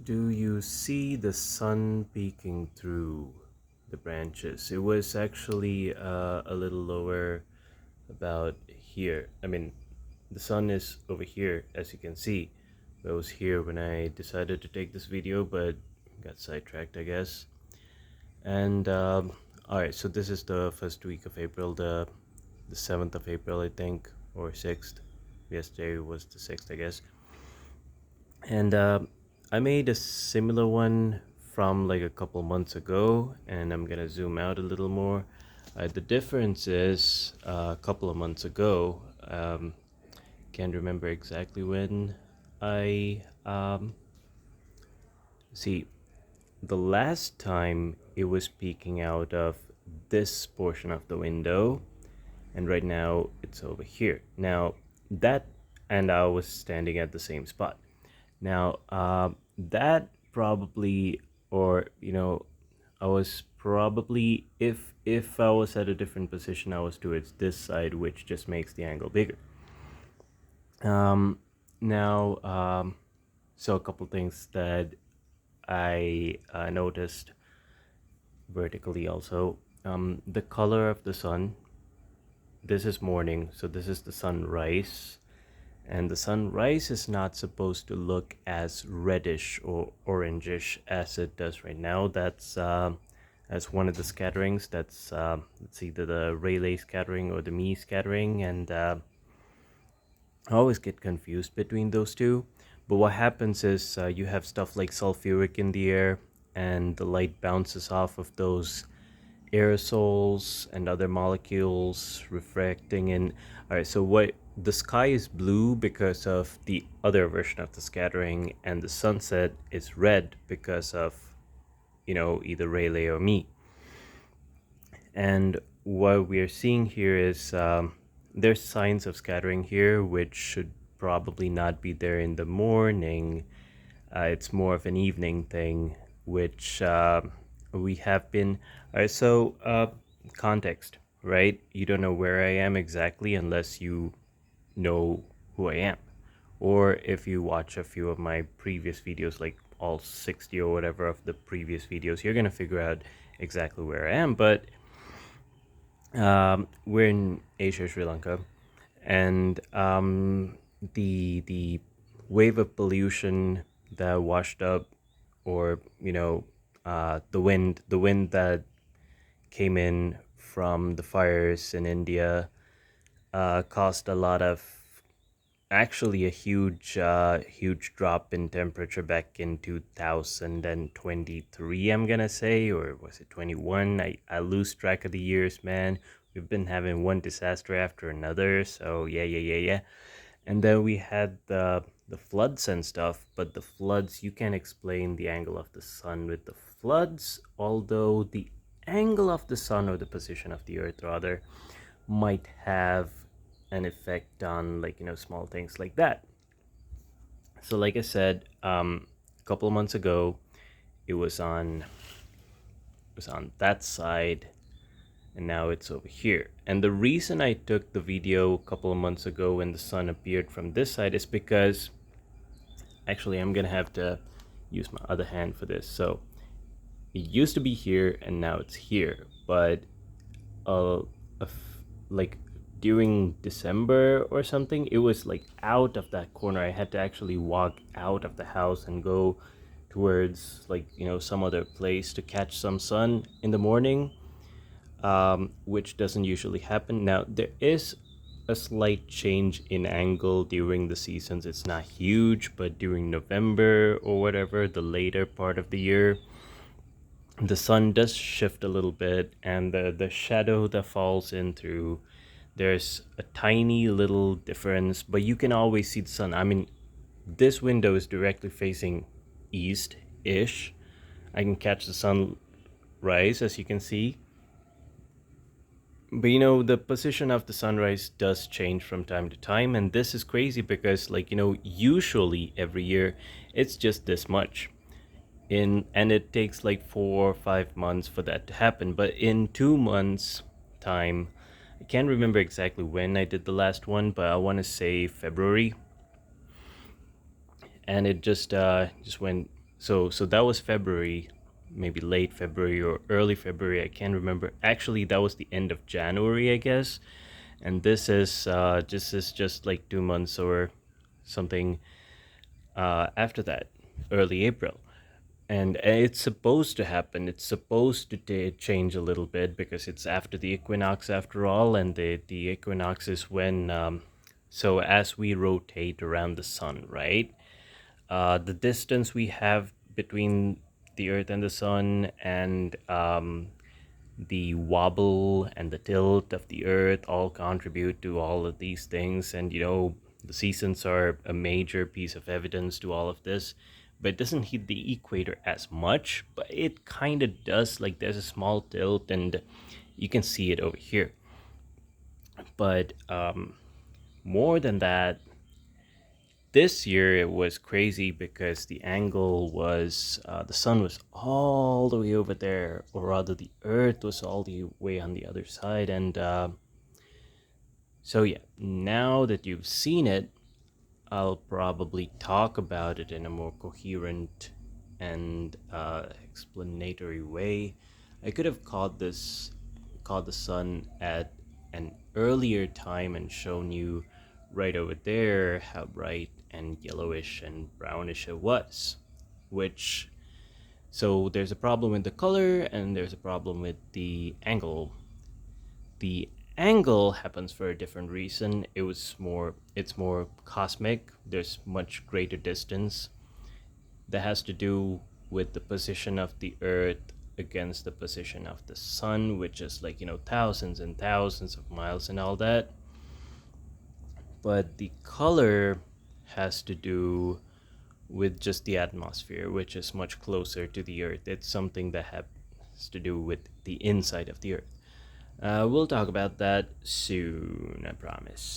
Do you see the sun peeking through the branches? It was actually a little lower about here. I mean, the sun is over here, as you can see. I was here when I decided to take this video, but got sidetracked, I guess. And alright, so this is the first week of April, the 7th of April, I think, or 6th. Yesterday was the 6th, I guess. And I made a similar one from like a couple months ago, and I'm gonna zoom out a little more. The difference is a couple of months ago, can't remember exactly when I see, the last time it was peeking out of this portion of the window, and right now it's over here. Now that, and I was standing at the same spot. Now that probably, or I was probably, if I was at a different position, I was towards this side, which just makes the angle bigger. Now so a couple things that I noticed vertically also. The color of the sun, this is morning, so this is the sunrise, and the sunrise is not supposed to look as reddish or orangish as it does right now. That's one of the scatterings. That's it's either the Rayleigh scattering or the Mee scattering, and I always get confused between those two. But what happens is you have stuff like sulfuric in the air, and the light bounces off of those aerosols and other molecules refracting in. All right, so what the sky is blue because of the other version of the scattering, and the sunset is red because of either Rayleigh or Mee. And what we are seeing here is there's signs of scattering here, which should probably not be there in the morning. It's more of an evening thing, which we have been. All right, so context, right? You don't know where I am exactly unless you know who I am, or if you watch a few of my previous videos, like all 60 or whatever of the previous videos, you're gonna figure out exactly where I am. But we're in Asia, Sri Lanka, and the wave of pollution that washed up, or the wind that came in from the fires in India caused a lot of, actually a huge drop in temperature back in 2023, I'm gonna say, or was it 21? I lose track of the years, man. We've been having one disaster after another, so yeah. And then we had the floods and stuff, but the floods, you can't explain the angle of the sun with the floods, although the angle of the sun, or the position of the earth rather, might have an effect on, like, small things like that. So like I said, a couple of months ago, it was on that side, and now it's over here. And the reason I took the video a couple of months ago when the sun appeared from this side is because, actually, I'm gonna have to use my other hand for this. So it used to be here and now it's here, but like during December or something, it was like out of that corner. I had to actually walk out of the house and go towards, like, some other place to catch some sun in the morning, which doesn't usually happen. Now, there is a slight change in angle during the seasons. It's not huge, but during November or whatever, the later part of the year, the sun does shift a little bit, and the shadow that falls in through, there's a tiny little difference, but you can always see the sun. I mean, this window is directly facing east-ish. I can catch the sunrise, as you can see. But the position of the sunrise does change from time to time, and this is crazy because, like, usually every year it's just this much. And it takes like 4 or 5 months for that to happen. But in 2 months time, I can't remember exactly when I did the last one, but I want to say February, and it just went so that was February, maybe late February or early February. I can't remember. Actually, that was the end of January, I guess. And this is just like 2 months or something after that, early April. And it's supposed to happen. It's supposed to change a little bit because it's after the equinox, after all, and the equinox is when. So as we rotate around the sun, right? The distance we have between the Earth and the sun, and the wobble and the tilt of the Earth all contribute to all of these things. And the seasons are a major piece of evidence to all of this. But it doesn't hit the equator as much, but it kind of does. Like there's a small tilt, and you can see it over here. But more than that, this year it was crazy because the angle was the sun was all the way over there, or rather the earth was all the way on the other side. And so yeah, now that you've seen it, I'll probably talk about it in a more coherent and explanatory way. I could have caught the sun at an earlier time and shown you right over there how bright and yellowish and brownish it was. Which, so there's a problem with the color and there's a problem with the angle. The angle happens for a different reason. It's more cosmic. There's much greater distance that has to do with the position of the earth against the position of the sun, which is like, thousands and thousands of miles and all that. But the color has to do with just the atmosphere, which is much closer to the earth. It's something that has to do with the inside of the earth. We'll talk about that soon, I promise.